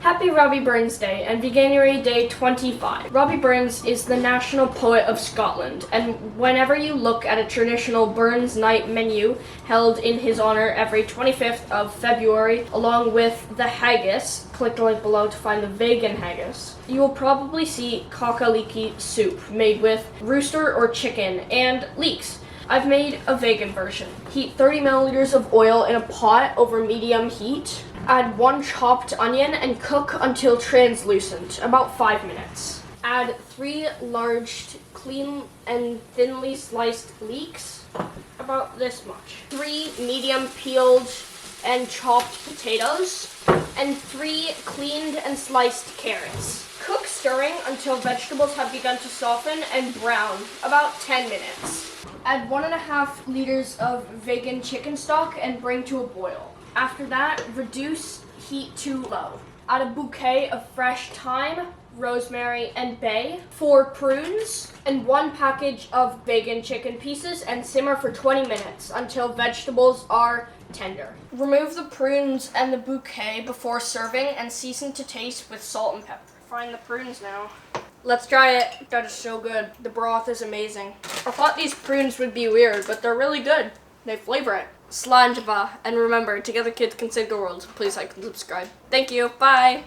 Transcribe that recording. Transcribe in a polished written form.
Happy Robbie Burns Day and Veganuary Day 25. Robbie Burns is the national poet of Scotland, and whenever you look at a traditional Burns Night menu held in his honor every 25th of February, along with the haggis, click the link below to find the vegan haggis, you will probably see cock-a-leekie soup made with rooster or chicken and leeks. I've made a vegan version. Heat 30 milliliters of oil in a pot over medium heat. Add 1 chopped onion and cook until translucent, about 5 minutes. Add 3 large, clean and thinly sliced leeks, about this much. 3 medium peeled and chopped potatoes, and 3 cleaned and sliced carrots. Cook stirring until vegetables have begun to soften and brown, about 10 minutes. Add 1.5 liters of vegan chicken stock and bring to a boil. After that, reduce heat to low. Add a bouquet of fresh thyme, rosemary, and bay, 4 prunes, and 1 package of vegan chicken pieces, and simmer for 20 minutes until vegetables are tender. Remove the prunes and the bouquet before serving and season to taste with salt and pepper. Find the prunes now. Let's try it. That is so good. The broth is amazing. I thought these prunes would be weird, but they're really good. They flavor it. Slanjava. And remember, together kids can save the world. Please like and subscribe. Thank you. Bye.